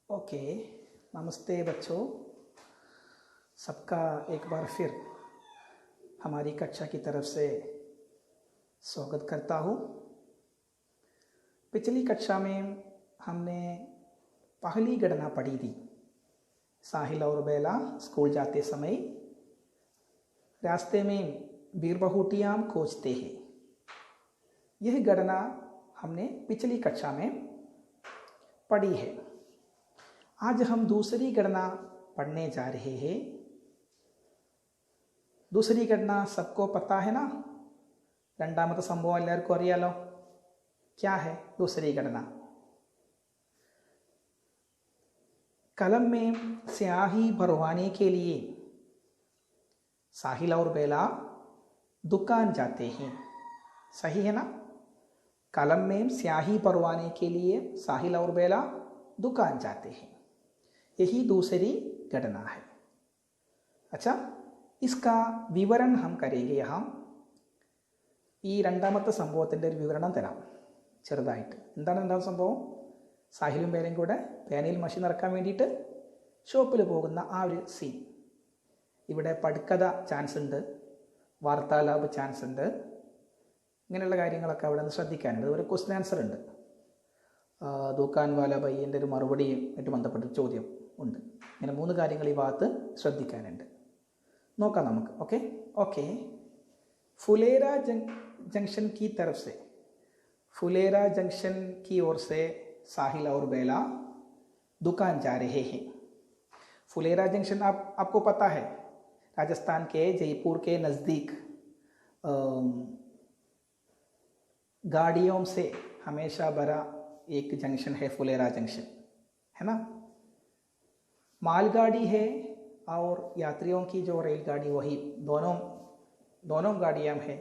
Okay, नमस्ते बच्चों। सबका एक बार फिर हमारी कक्षा की तरफ से स्वागत करता हूँ। पिछली कक्षा में हमने पहली गणना पढ़ी थी। साहिल और बेला स्कूल जाते समय रास्ते में बीरबहुटियाम खोजते हैं। यह गणना हमने पिछली कक्षा में पढ़ी है। आज हम दूसरी गणना पढ़ने जा रहे हैं। दूसरी गणना सबको पता है ना? രണ്ടാമത്തെ സംഭവം എല്ലാവർക്കും അറിയാലോ. क्या है दूसरी गणना? कलम में स्याही भरवाने के लिए साहिल और बेला दुकान जाते हैं। सही है ना? कलम में स्याही भरवाने के लिए साहिल और बेला दुकान जाते हैं। यही दूसरी घटना है। अच्छा, इसका विवरण हम करेंगे यहाँ. ഈ രണ്ടാമത്തെ സംഭവത്തിൻ്റെ ഒരു വിവരണം തരാം ചെറുതായിട്ട്. എന്താണ് രണ്ടാമത്തെ സംഭവം? സാഹിലും ബേലയും കൂടെ പേനയിൽ മഷി നിറക്കാൻ വേണ്ടിയിട്ട് ഷോപ്പിൽ പോകുന്ന ആ ഒരു സീൻ. ഇവിടെ പടുക്കഥ ചാൻസ് ഉണ്ട്, വാർത്താലാപ് ചാൻസ് ഉണ്ട്, ഇങ്ങനെയുള്ള കാര്യങ്ങളൊക്കെ അവിടെ നിന്ന് ശ്രദ്ധിക്കാനുണ്ട്. ഒരു ക്വസ്റ്റ്യൻ ആൻസർ ഉണ്ട്. ദുക്കാൻ വാല ബയ്യൻ്റെ ഒരു മറുപടിയുമായിട്ട് ബന്ധപ്പെട്ട ചോദ്യം ഉണ്ട്. ഇങ്ങനെ 3 കാര്യങ്ങൾ ഈ ഭാഗത്ത് ശ്രദ്ധിക്കാനുണ്ട്. നോക്കാം നമുക്ക്. ഓക്കെ ഓക്കെ फुलेरा जंक्शन की तरफ से, फुलेरा जंक्शन की ओर से साहिल और बेला दुकान जा रहे हैं. फुलेरा जंक्शन आपको पता है, राजस्थान के जयपुर के नज़दीक गाड़ियों से हमेशा भरा एक जंक्शन है फुलेरा जंक्शन, है ना? मालगाड़ी है और यात्रियों की जो रेलगाड़ी, वही दोनों गाड़ियाँ हैं.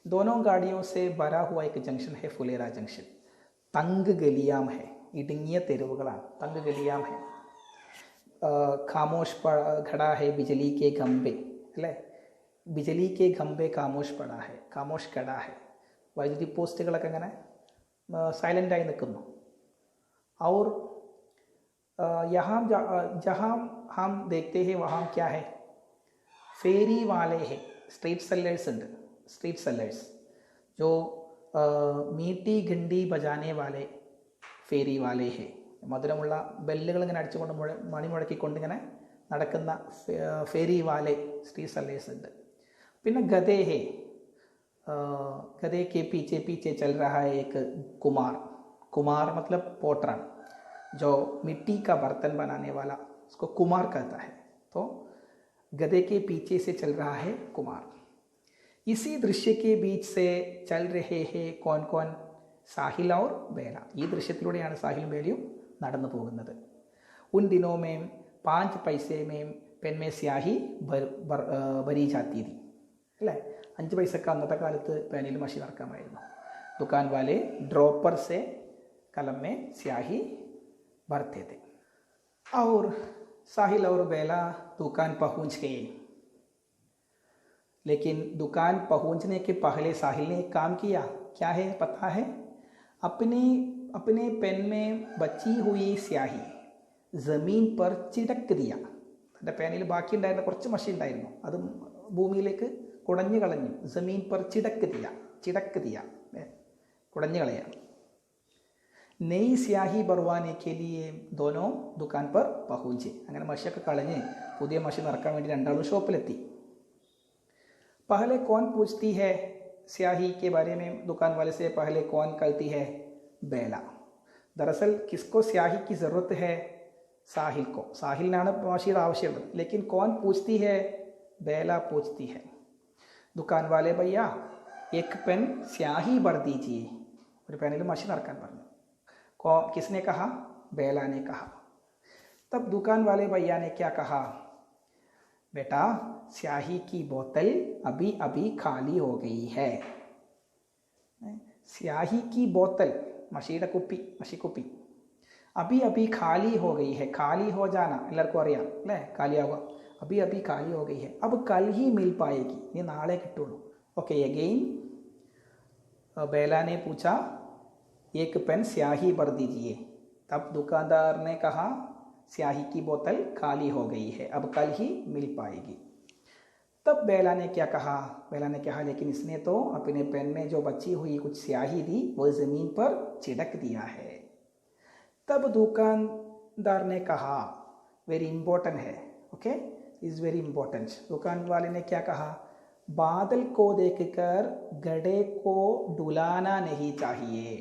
दोनों गाड़ियों से भरा हुआ एक जंक्शन है फुलेरा जंक्शन. तंग गलियाम है, इടുങ്ങിയ തെരുവുകളാണ്, तंग गलियाम है. खामोश खड़ा है बिजली के खंबे, अല്ലേ? बिजली के खंबे खामोश पड़ा है, खामोश खड़ा है. വൈദ്യുതി പോസ്റ്റുകളൊക്കെ ഇങ്ങനെ സൈലൻ്റായി നിൽക്കുന്നു. और यहाँ जहाँ हम देखते हैं वहाँ क्या है? फेरी वाले हैं, स्ट्रीट सेलर्स ഉണ്ട്. स्ट्रीट सेलर्स जो मीठी घंटी बजाने वाले फेरी वाले हैं. മധുരമുള്ള ബെല്ലുകൾ ഇങ്ങനെ അടിച്ചുകൊണ്ട് മണി മുഴക്കിക്കൊണ്ട് ഇങ്ങനെ നടക്കുന്ന ഫേരി വാലെ സ്ട്രീറ്റ് സെല്ലേഴ്സ് ഉണ്ട്. പിന്നെ ഗദേ ഹേ, गधे के पीछे पीछे चल रहा है एक कुमार. कुमार मतलब पोटरन, जो मिट्टी का बर्तन बनाने वाला, उसको कुमार कहता है. तो गधे के पीछे से चल रहा है कुमार. इसी दृश्य के बीच से चल रहे हैं कौन कौन? साहिल और बेला. ഈ ദൃശ്യത്തിലൂടെയാണ് സാഹിലും ബേലയും നടന്നു പോകുന്നത്. उन दिनों में 5 पैसे में पेन में स्याही भरी जाती थी, അല്ലേ? 5 പൈസക്ക് അന്നത്തെ കാലത്ത് പേനയിൽ മഷി നിറക്കാമായിരുന്നു. दुकान वाले ड्रॉपर से कलम में स्याही भरते थे. और साहिल और बेला दुकान पहुंच गए. लेकिन दुकान पहुंचने के पहले साहिल ने एक काम किया. क्या है पता है? अपने पेन में बची हुई स्याही ज़मीन पर ചിടക്ക് दिया. തൻ്റെ പേനയിൽ ബാക്കി ഉണ്ടായിരുന്ന കുറച്ച് മഷി ഉണ്ടായിരുന്നു, അത് ഭൂമിയിലേക്ക് കുടഞ്ഞു കളഞ്ഞു. ज़मीन पर ചിടക്ക് दिया, കുടഞ്ഞു കളയാണ്. नई स्याही भरवाने के लिए दोनों दुकान पर पहुंचे. അങ്ങനെ മഷിയൊക്കെ കളഞ്ഞ് പുതിയ മഷി നിറക്കാൻ വേണ്ടി രണ്ടാളും ഷോപ്പിലെത്തി. पहले कौन पूछती है स्याही के बारे में? दुकान वाले से पहले कौन कहती है? बेला. दरअसल किसको स्याही की ज़रूरत है? साहिल को. साहिलिനാണ് മഷിയുടെ ആവശ്യമുള്ളത്. लेकिन कौन पूछती है? बेला पूछती है. दुकान वाले भैया एक पेन स्याही भर दीजिए. ഒരു പേനയിൽ മഷി നിറക്കാൻ പറഞ്ഞു. किसने कहा? बेला ने कहा. तब दुकान वाले भैया ने क्या कहा? बेटा, स्याही की बोतल अभी अभी खाली हो गई है. स्याही की बोतल, മഷിയുടെ കുപ്പി, മഷിക്കുപ്പി, अभी अभी खाली हो गई है. खाली हो जाना എല്ലാവർക്കും അറിയാം, അല്ലേ? കാലിയാവുക. अभी अभी खाली हो गई है. अब कल ही मिल पाएगी. ഇനി നാളെ കിട്ടുള്ളൂ. ओके, अगेन बेला ने पूछा एक पेन स्याही भर दीजिए. तब दुकानदार ने कहा, स्याही की बोतल खाली हो गई है, अब कल ही मिल पाएगी। तब बेला ने क्या कहा, बेला ने कहा लेकिन इसने तो अपने पेन में जो बची हुई कुछ स्याही थी वो ज़मीन पर छिड़क दिया है। तब दुकानदार ने कहा, वेरी इंपॉर्टेंट है, ओके, इज़ वेरी इंपॉर्टेंट। दुकान वाले ने क्या कहा, बादल को देखकर घड़े को डुलाना नहीं चाहिए।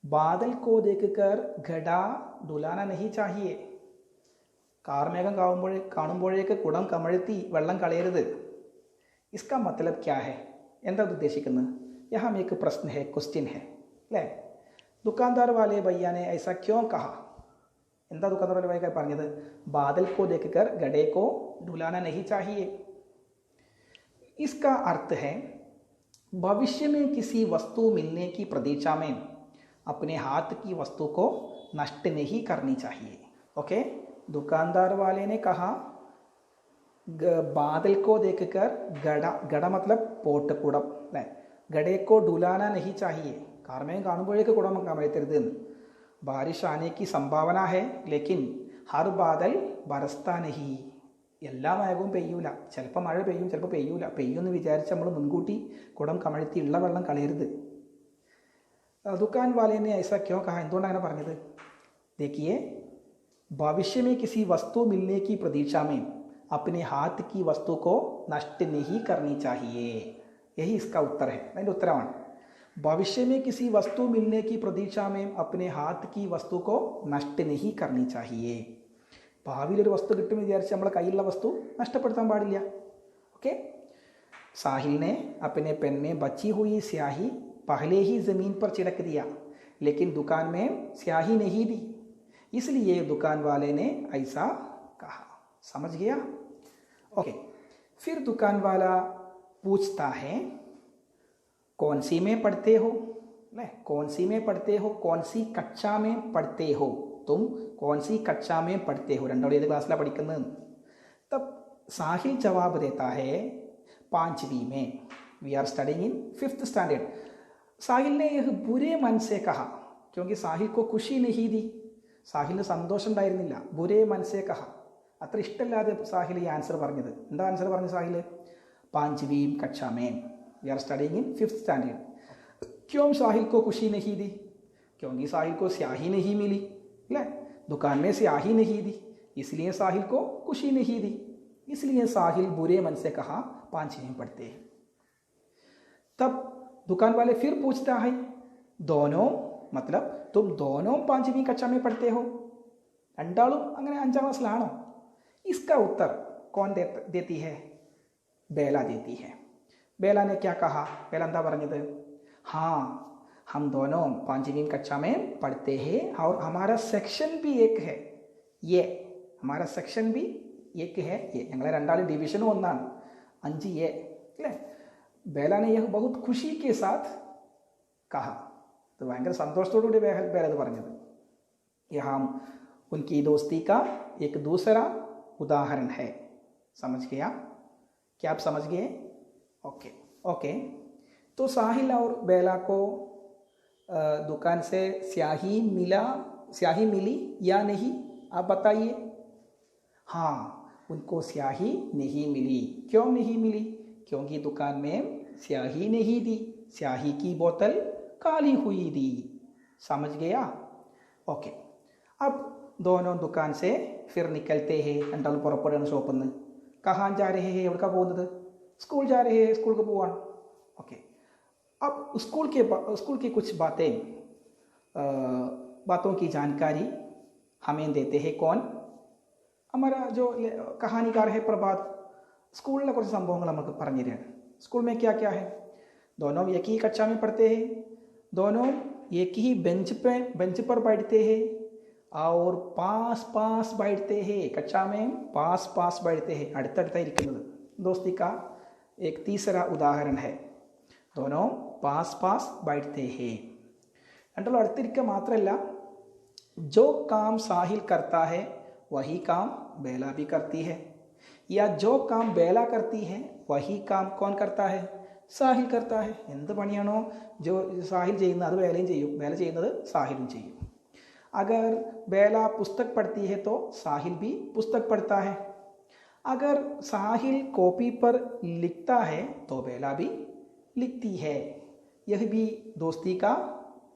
बादल को देखकर घड़ा डुलाना नहीं चाहिए। കാർമേഘം കാണുമ്പോഴേക്ക് കുടം കമഴ്ത്തി വെള്ളം കളയരുത്. इसका मतलब क्या है, എന്താ ഉദ്ദേശിക്കുന്നത്? यहाँ एक प्रश्न है, क्वेश्चन है അല്ലേ. दुकानदार वाले भैया ने ऐसा क्यों कहा? എന്താ दुकानदार वाले भैया പറഞ്ഞത്? बादल को देखकर घड़े को डुलाना नहीं चाहिए। इसका अर्थ है भविष्य में किसी वस्तु मिलने की प्रतीक्षा में अपने हाथ की वस्तु को नष्ट नहीं करनी चाहिए। ओके, दुकानदार वाले ने कहा बादल को देखकर घड़ा, घड़ा मतलब पोट कुടം അല്ലേ, घड़े को डुलाना नहीं चाहिए, കാർമേഘം കാണുമ്പോഴേക്ക് കുടം കമഴ്ത്തരുത് എന്ന്. बारिश आने की संभावना है लेकिन हर बादल बरसता नहीं, എല്ലാ മേഘവും പെയ്യൂല, ചിലപ്പോൾ മഴ പെയ്യും ചിലപ്പോൾ പെയ്യൂല. പെയ്യുമെന്ന് വിചാരിച്ച് നമ്മൾ മുൻകൂട്ടി കുടം കമഴ്ത്തി ഉള്ള വെള്ളം കളയരുത്. दुकान वाले ने ऐसा क्यों कहा, എന്തുകൊണ്ടാണ് അങ്ങനെ പറഞ്ഞത്? देखिए, भविष्य में किसी वस्तु मिलने की प्रतीक्षा में अपने हाथ की वस्तु को नष्ट नहीं करनी चाहिए, यही इसका उत्तर है. അതിൻ്റെ ഉത്തരമാണ് भविष्य में किसी वस्तु मिलने की प्रतीक्षा में अपने हाथ की वस्तु को नष्ट नहीं करनी चाहिए. ഭാവിയിലൊരു വസ്തു കിട്ടുമെന്ന് വിചാരിച്ച് നമ്മുടെ കയ്യിലുള്ള വസ്തു നഷ്ടപ്പെടുത്താൻ പാടില്ല. ओके, साहिल ने अपने पेन में बची हुई स्याही पहले ही ज़मीन पर छिड़क दिया लेकिन दुकान में स्याही नहीं दी, इसलिए दुकान वाले ने ऐसा कहा. समझ गया? ओके, फिर दुकान वाला पूछता है कौन सी में पढ़ते हो, कौन सी में पढ़ते हो, कौन सी कक्षा में पढ़ते हो, तुम कौन सी कक्षा में पढ़ते हो, രണ്ടാളും ഏത് ക്ലാസ്സിലാണ് പഠിക്കുന്നത്? तब साहिल जवाब देता है 5वीं में, we are studying in 5th standard. Sahil ने यह बुरे मन से कहा क्योंकि साहिल को खुशी नहीं दी, സാഹിലിന് സന്തോഷം ഉണ്ടായിരുന്നില്ല. ബുരേ മനസ്സേ കഹ, അത്ര ഇഷ്ടമില്ലാതെ സാഹിൽ ഈ ആൻസർ പറഞ്ഞത്. എന്താ ആൻസർ പറഞ്ഞു സാഹിൽ? 5वीं कक्षा में, we are studying in 5th standard. क्यों साहिल को खुशी नहीं दी? क्योंकि साहिल को स्याही नहीं मिली, ले दुकान में स्याही नहीं दी, इसलिए साहिल को खुशी नहीं दी, इसलिए साहिल बुरे मन से कहा 5वीं पढ़ते हैं. तब दुकान वाले फिर पूछता है दोनों, मतलब तुम दोनों 5वीं कक्षा में पढ़ते हो, രണ്ടാളും അങ്ങനെ 5ാം ക്ലാസ്സിലാണോ? इसका उत्तर कौन देती है? बेला देती है. बेला ने क्या कहा? बेला എന്താ പറഞ്ഞത്? हाँ, हम दोनों 5वीं कक्षा में पढ़ते हैं और हमारा सेक्शन भी एक है, ये हमारा सेक्शन भी एक है, ये ഞങ്ങളെ രണ്ടാളും ഡിവിഷനും ഒന്നാണ്, 5A അല്ലേ. बेला ने यह बहुत खुशी के साथ कहा, तो ഭയങ്കര സന്തോഷത്തോടുകൂടി बेला ഇത് പറഞ്ഞത്. यहाँ उनकी दोस्ती का एक दूसरा उदाहरण है. समझ गया? क्या आप समझ गए? Okay okay. तो साहिल और बेला को दुकान से स्याही मिली या नहीं, आप बताइए. हाँ, उनको स्याही नहीं मिली. क्यों नहीं मिली? क्योंकि दुकान में स्याही नहीं दी, स्याही की बोतल खाली हुई थी. समझ गया? ओके. अब दोनों दुकान से फिर निकलते हैं. രണ്ടാളും പുറപ്പെടുകയാണ് ഷോപ്പിൽ നിന്ന്. कहाँ जा रहे हैं? എവിടേക്കാണ് പോകുന്നത്? स्कूल जा रहे हैं, स्कूल को പോവാണ്. ओके. अब स्कूल की कुछ बातों की जानकारी हमें देते हैं कौन? हमारा जो कहानीकार है प्रभात. സ്കൂളിലെ കുറച്ച് സംഭവങ്ങൾ നമുക്ക് പറഞ്ഞു തരികയാണ്. स्कूल में क्या क्या है? दोनों एक ही कक्षा में पढ़ते हैं, दोनों एक ही बेंच पर बैठते हैं और पास बैठते हैं. कक्षा में पास बैठते हैं, അടുത്തടുത്തായി ഇരിക്കുന്നത്. दोस्ती का एक तीसरा उदाहरण है, दोनों पास बैठते हैं. രണ്ടാളും അടുത്തിരിക്കുക മാത്രമല്ല, जो काम साहिल करता है वही काम बेला भी करती है, या जो काम बेला करती है वही काम कौन करता है? സാഹിൽ करता है. എന്ത് പണിയാണോ സാഹിൽ ചെയ്യുന്നത് അത് വേലയും ചെയ്യും, വേല ചെയ്യുന്നത് സാഹിലും ചെയ്യും. अगर बेला पुस्तक पढ़ती है तो साहिल भी पुस्तक पढ़ता है। अगर साहिल कॉपी पर लिखता है तो बेला भी लिखती है। यह भी दोस्ती का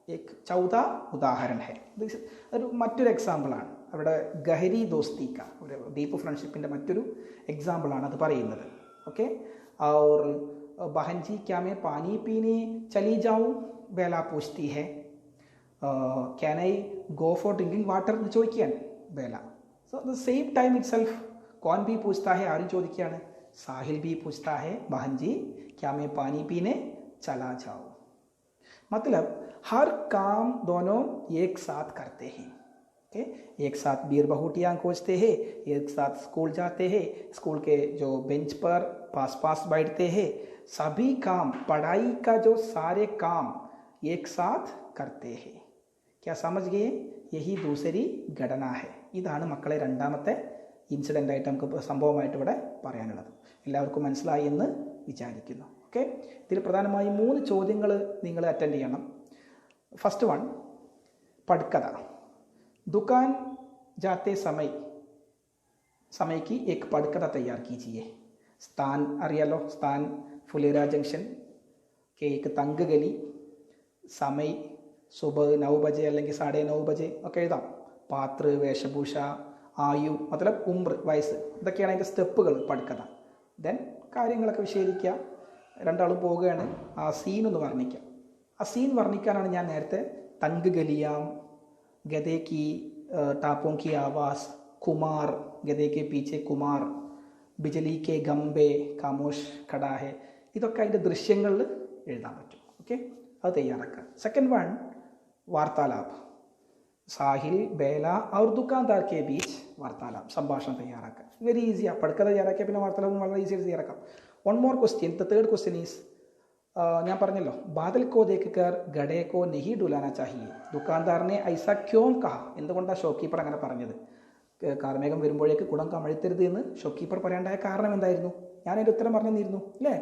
एक चौथा उदाहरण है. ഒരു മറ്റൊരു എക്സാമ്പിളാണ് അവിടെ ഗഹരി ദോസ്തി ഒരു ഡീപ്പ് ഫ്രണ്ട്ഷിപ്പിൻ്റെ മറ്റൊരു എക്സാമ്പിളാണ് അത് പറയുന്നത്. ഓക്കെ. और बहन जी क्या मैं पानी पीने चली जाऊँ बेला पूछती है. Can I go for drinking water എന്ന് ചോദിക്കുകയാണ് Bela. So the same time itself कौन भी पूछता है आരും ചോദിക്കുകയാണ് साहिल भी पूछता है बहन जी क्या मैं पानी पीने चला जाऊँ. मतलब हर काम दोनों एक साथ करते हैं. ओके. एक साथ बीर बहुटियाँ खोजते हैं, एक साथ स्कूल जाते हैं, स्कूल के जो बेंच पर पास बैठते हैं, सभी काम पढ़ाई का जो सारे काम एक साथ करते हैं. क्या समझ गए? यही दूसरी ഘടന है. ഇതാണ് മക്കളെ രണ്ടാമത്തെ ഇൻസിഡൻ്റ് ആയിട്ട് നമുക്ക് സംഭവമായിട്ട് ഇവിടെ പറയാനുള്ളത്. എല്ലാവർക്കും മനസ്സിലായി എന്ന് വിചാരിക്കുന്നു. ഓക്കെ. ഇതിൽ പ്രധാനമായും 3 ചോദ്യങ്ങൾ നിങ്ങൾ അറ്റൻഡ് ചെയ്യണം. फर्स्ट वन पढ़कथा. दुकान जाते समय की एक पढ़कथा तैयार कीजिए. स्थान അറിയാലോ, स्थान फुलेरा जंक्शन के एक तंग गली, समय सुबह 9 बजे അല്ലെങ്കിൽ 9:30 बजे ഒക്കെ എഴുതാം. പാത്ര, വേഷഭൂഷ, ആയു मतलब ഉംർ, വയസ്സ്, ഇതൊക്കെയാണ് അതിൻ്റെ സ്റ്റെപ്പുകൾ പढ़कഥ. ദെൻ കാര്യങ്ങളൊക്കെ വിശദീകരിക്കുക. രണ്ടാളും പോവുകയാണ്, ആ സീൻ ഒന്ന് വർണ്ണിക്കുക. ആ സീൻ വർണ്ണിക്കാനാണ് ഞാൻ നേരത്തെ തങ്ക് ഗലിയാം, ഗദേ കി ടാപ്പോं की आवाज़, കുമാർ, ഗദേ കെ പീछे കുമാർ, ബിജലി കെ ഖംബെ, കാമോഷ് ഖടാ ഹെ, ഇതൊക്കെ അതിൻ്റെ ദൃശ്യങ്ങളിൽ എഴുതാൻ പറ്റും. ഓക്കെ. അത് തയ്യാറാക്കുക. സെക്കൻഡ് വൺ വാർത്താലാപ്. സാഹിൽ, ബേല और दुकानदार के बीच वार्तालाप, സംഭാഷണം തയ്യാറാക്കുക. വെരി ഈസിയാണ്. പढ़कथा തയ്യാറാക്കിയാൽ പിന്നെ വാർത്താലാപം വളരെ ഈസിയായിട്ട് തയ്യാറാക്കാം. One more question. The third question is, ഞാൻ പറഞ്ഞല്ലോ ബാദൽ കോ ദേഖ്കർ ഗഡേ കോ നഹി ഡുലാന ചാഹിയെ, ദുക്കാൻദാറിനെ ഐസ ക്യോം കഹ, എന്തുകൊണ്ടാണ് ഷോക്കീപ്പർ അങ്ങനെ പറഞ്ഞത്? കാർമേഘം വരുമ്പോഴേക്ക് കുടം കമഴ്ത്തരുത് എന്ന് ഷോക്കീപ്പർ പറയേണ്ടായ കാരണം എന്തായിരുന്നു? ഞാൻ അതിൻ്റെ ഉത്തരം പറഞ്ഞു തന്നിരുന്നു അല്ലേ?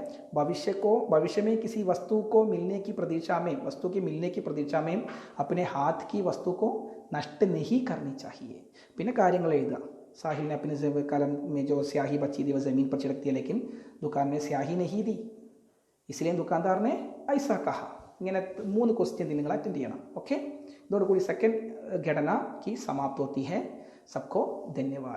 ഭവിഷ്യമേ കിസി വസ്തു കോ മിൽനെ കി പ്രതീക്ഷാമേം, വസ്തു കി മിൽനെ കി പ്രതീക്ഷാമേം അപ്നെ ഹാത്ത് കി വസ്തു കോ നഷ്ട നഹി കർണി ചാഹിയെ. പിന്നെ കാര്യങ്ങൾ എഴുതുക. साहिल ने अपने कलम में जो स्याही बची थी वह ज़मीन पर छिड़क दी, लेकिन दुकान में स्याही नहीं दी, इसलिए दुकानदार ने ऐसा कहा. ഇങ്ങനെ 3 ക്വസ്റ്റ്യൻ നിങ്ങൾ അറ്റൻഡ് ചെയ്യണം. ഓക്കെ. ഇതോടുകൂടി സെക്കൻഡ് ഘടന की समाप्त होती है. सबको धन्यवाद.